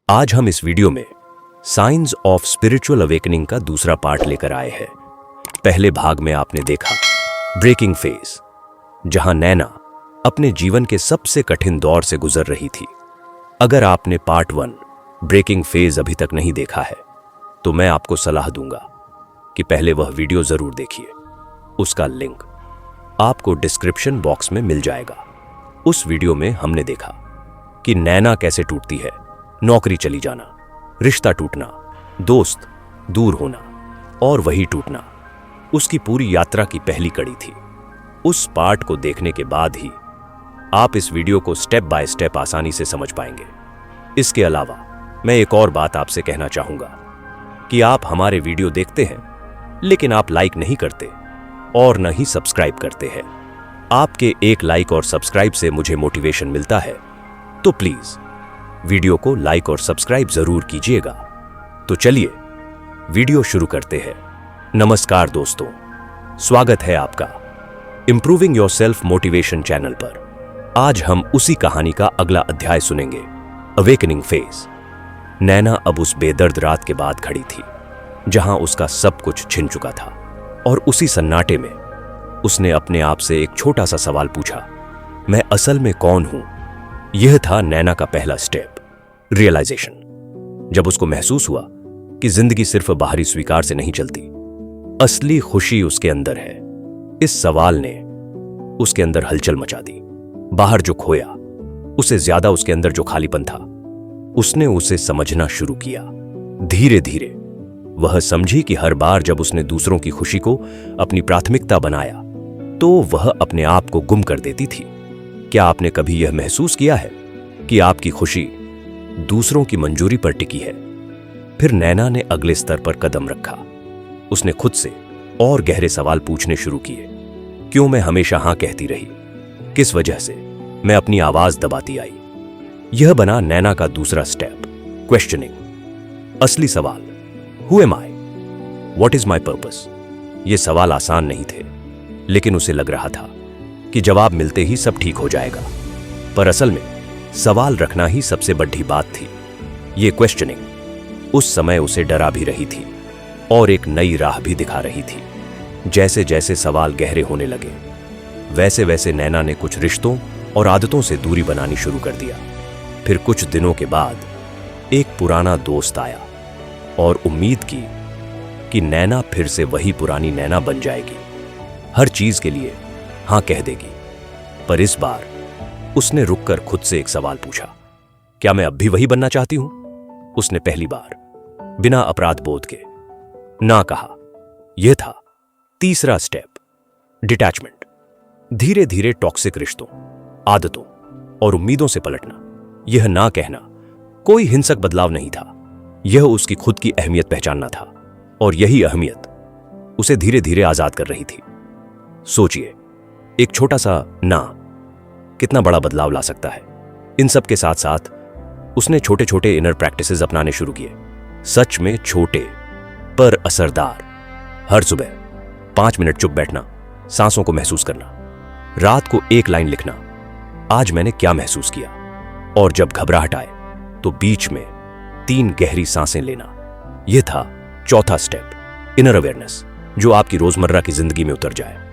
आज हम इस वीडियो में साइंस ऑफ स्पिरिचुअल अवेकनिंग का दूसरा पार्ट लेकर आए हैं। पहले भाग में आपने देखा ब्रेकिंग फेज, जहां नैना अपने जीवन के सबसे कठिन दौर से गुजर रही थी। अगर आपने पार्ट 1 ब्रेकिंग फेज अभी तक नहीं देखा है तो मैं आपको सलाह दूंगा कि पहले वह वीडियो जरूर देखिए। उसका लिंक आपको डिस्क्रिप्शन बॉक्स में मिल जाएगा। उस वीडियो में हमने देखा कि नैना कैसे टूटती है, नौकरी चली जाना, रिश्ता टूटना, दोस्त दूर होना और वही टूटना उसकी पूरी यात्रा की पहली कड़ी थी। उस पार्ट को देखने के बाद ही आप इस वीडियो को स्टेप बाय स्टेप आसानी से समझ पाएंगे। इसके अलावा मैं एक और बात आपसे कहना चाहूंगा कि आप हमारे वीडियो देखते हैं लेकिन आप लाइक नहीं करते और न ही सब्सक्राइब करते हैं। आपके एक लाइक और सब्सक्राइब से मुझे मोटिवेशन मिलता है, तो प्लीज वीडियो को लाइक और सब्सक्राइब जरूर कीजिएगा। तो चलिए वीडियो शुरू करते हैं। नमस्कार दोस्तों, स्वागत है आपका इंप्रूविंग योरसेल्फ मोटिवेशन चैनल पर। आज हम उसी कहानी का अगला अध्याय सुनेंगे, अवेकनिंग फेज। नैना अब उस बेदर्द रात के बाद खड़ी थी जहां उसका सब कुछ छिन चुका था, और उसी सन्नाटे में उसने अपने आप से एक छोटा सा सवाल पूछा, मैं असल में कौन हूं? यह था नैना का पहला स्टेप, रियलाइजेशन। जब उसको महसूस हुआ कि जिंदगी सिर्फ बाहरी स्वीकार से नहीं चलती, असली खुशी उसके अंदर है। इस सवाल ने उसके अंदर हलचल मचा दी। बाहर जो खोया उससे ज्यादा उसके अंदर जो खालीपन था, उसने उसे समझना शुरू किया। धीरे धीरे वह समझी कि हर बार जब उसने दूसरों की खुशी को अपनी प्राथमिकता बनाया तो वह अपने आप को गुम कर देती थी। क्या आपने कभी यह महसूस किया है कि आपकी खुशी दूसरों की मंजूरी पर टिकी है? फिर नैना ने अगले स्तर पर कदम रखा। उसने खुद से और गहरे सवाल पूछने शुरू किए। क्यों मैं हमेशा हां कहती रही? किस वजह से मैं अपनी आवाज दबाती आई? यह बना नैना का दूसरा स्टेप, क्वेश्चनिंग। असली सवाल, who am I? What is my purpose? ये सवाल आसान नहीं थे, लेकिन उसे लग रहा था कि जवाब मिलते ही सब ठीक हो जाएगा। पर असल में सवाल रखना ही सबसे बड़ी बात थी। ये क्वेश्चनिंग उस समय उसे डरा भी रही थी और एक नई राह भी दिखा रही थी। जैसे जैसे सवाल गहरे होने लगे, वैसे वैसे नैना ने कुछ रिश्तों और आदतों से दूरी बनानी शुरू कर दिया। फिर कुछ दिनों के बाद एक पुराना दोस्त आया और उम्मीद की कि नैना फिर से वही पुरानी नैना बन जाएगी, हर चीज के लिए हां कह देगी। पर इस बार उसने रुककर खुद से एक सवाल पूछा, क्या मैं अब भी वही बनना चाहती हूं? उसने पहली बार बिना अपराध बोध के ना कहा। यह था तीसरा स्टेप, डिटैचमेंट। धीरे धीरे टॉक्सिक रिश्तों, आदतों और उम्मीदों से पलटना। यह ना कहना कोई हिंसक बदलाव नहीं था, यह उसकी खुद की अहमियत पहचानना था, और यही अहमियत उसे धीरे धीरे आजाद कर रही थी। सोचिए, एक छोटा सा ना कितना बड़ा बदलाव ला सकता है। इन सब के साथ साथ उसने छोटे छोटे इनर प्रैक्टिसेस अपनाने शुरू किए। सच में छोटे पर असरदार। हर सुबह 5 मिनट चुप बैठना, सांसों को महसूस करना, रात को एक लाइन लिखना, आज मैंने क्या महसूस किया। और जब घबराहट आए तो बीच में 3 गहरी सांसें लेना। यह था चौथा स्टेप, इनर अवेयरनेस, जो आपकी रोजमर्रा की जिंदगी में उतर जाए।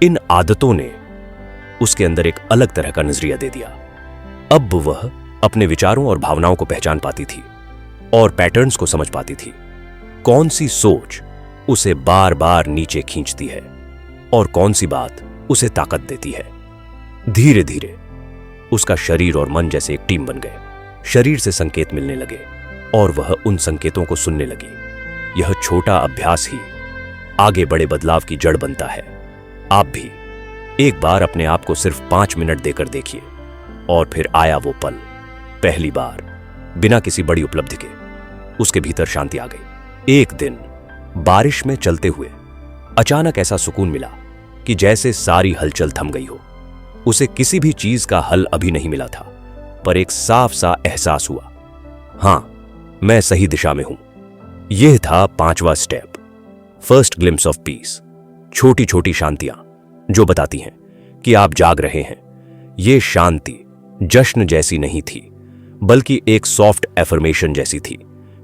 इन आदतों ने उसके अंदर एक अलग तरह का नजरिया दे दिया। अब वह अपने विचारों और भावनाओं को पहचान पाती थी और पैटर्न्स को समझ पाती थी। कौन सी सोच उसे बार बार नीचे खींचती है और कौन सी बात उसे ताकत देती है। धीरे धीरे उसका शरीर और मन जैसे एक टीम बन गए। शरीर से संकेत मिलने लगे और वह उन संकेतों को सुनने लगी। यह छोटा अभ्यास ही आगे बड़े बदलाव की जड़ बनता है। आप भी एक बार अपने आप को सिर्फ 5 मिनट देकर देखिए। और फिर आया वो पल, पहली बार बिना किसी बड़ी उपलब्धि के उसके भीतर शांति आ गई। एक दिन बारिश में चलते हुए अचानक ऐसा सुकून मिला कि जैसे सारी हलचल थम गई हो। उसे किसी भी चीज का हल अभी नहीं मिला था, पर एक साफ सा एहसास हुआ, हां, मैं सही दिशा में हूं। यह था 5वां step, first glimpse of peace. छोटी छोटी शांतियां जो बताती हैं कि आप जाग रहे हैं। यह शांति जश्न जैसी नहीं थी, बल्कि एक सॉफ्ट एफर्मेशन जैसी थी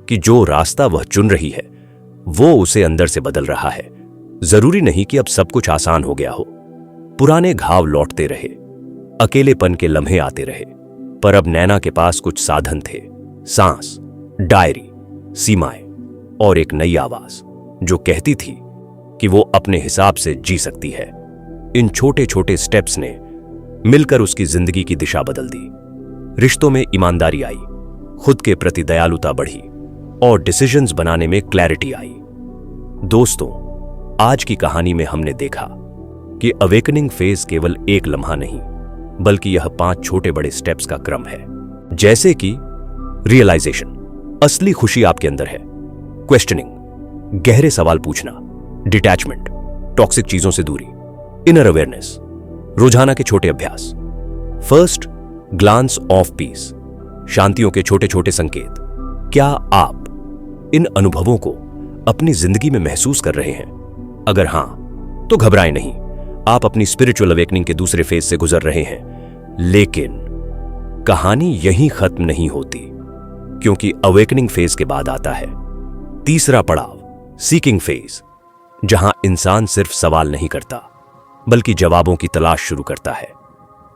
कि जो रास्ता वह चुन रही है वो उसे अंदर से बदल रहा है। जरूरी नहीं कि अब सब कुछ आसान हो गया हो। पुराने घाव लौटते रहे, अकेलेपन के लम्हे आते रहे, पर अब नैना के पास कुछ साधन थे। सांस, डायरी, सीमाएं और एक नई आवाज जो कहती थी कि वो अपने हिसाब से जी सकती है। इन छोटे छोटे स्टेप्स ने मिलकर उसकी जिंदगी की दिशा बदल दी। रिश्तों में ईमानदारी आई, खुद के प्रति दयालुता बढ़ी और डिसीजंस बनाने में क्लैरिटी आई। दोस्तों, आज की कहानी में हमने देखा कि अवेकनिंग फेज केवल एक लम्हा नहीं, बल्कि यह 5 छोटे बड़े स्टेप्स का क्रम है। जैसे कि रियलाइजेशन, असली खुशी आपके अंदर है। क्वेश्चनिंग, गहरे सवाल पूछना। डिटैचमेंट, टॉक्सिक चीजों से दूरी। इनर अवेयरनेस, रोजाना के छोटे अभ्यास। फर्स्ट ग्लांस ऑफ पीस, शांतियों के छोटे छोटे संकेत। क्या आप इन अनुभवों को अपनी जिंदगी में महसूस कर रहे हैं? अगर हां, तो घबराएं नहीं, आप अपनी स्पिरिचुअल अवेकनिंग के दूसरे फेज से गुजर रहे हैं। लेकिन कहानी यहीं खत्म नहीं होती, क्योंकि अवेकनिंग फेज के बाद आता है तीसरा पड़ाव, सीकिंग फेज, जहां इंसान सिर्फ सवाल नहीं करता बल्कि जवाबों की तलाश शुरू करता है।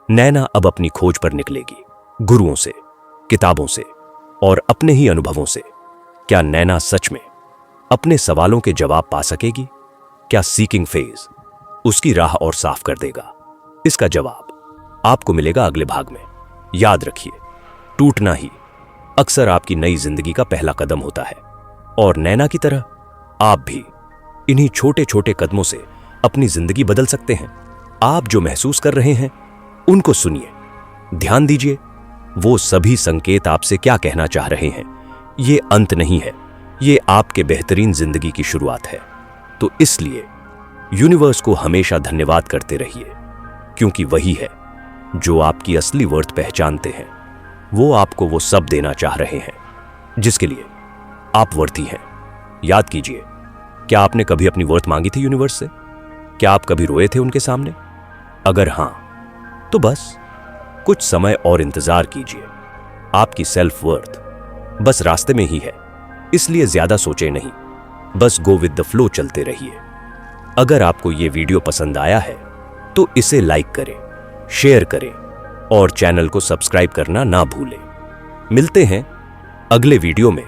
नैना अब अपनी खोज पर निकलेगी, गुरुओं से, किताबों से और अपने ही अनुभवों से। क्या नैना सच में अपने सवालों के जवाब पा सकेगी? क्या सीकिंग फेज उसकी राह और साफ कर देगा? इसका जवाब आपको मिलेगा अगले भाग में। याद रखिए, टूटना ही अक्सर आपकी नई जिंदगी का पहला कदम होता है, और नैना की तरह आप भी इन्हीं छोटे छोटे कदमों से अपनी जिंदगी बदल सकते हैं। आप जो महसूस कर रहे हैं उनको सुनिए, ध्यान दीजिए, वो सभी संकेत आपसे क्या कहना चाह रहे हैं। ये अंत नहीं है, ये आपके बेहतरीन जिंदगी की शुरुआत है। तो इसलिए यूनिवर्स को हमेशा धन्यवाद करते रहिए, क्योंकि वही है जो आपकी असली वर्थ पहचानते हैं। वो आपको वो सब देना चाह रहे हैं जिसके लिए आप वर्थी हैं। याद कीजिए, क्या आपने कभी अपनी वर्थ मांगी थी यूनिवर्स से? क्या आप कभी रोए थे उनके सामने? अगर हां, तो बस कुछ समय और इंतजार कीजिए। आपकी सेल्फ वर्थ बस रास्ते में ही है, इसलिए ज्यादा सोचे नहीं, बस गो विद द फ्लो चलते रहिए। अगर आपको यह वीडियो पसंद आया है तो इसे लाइक करें, शेयर करें और चैनल को सब्सक्राइब करना ना भूलें। मिलते हैं अगले वीडियो में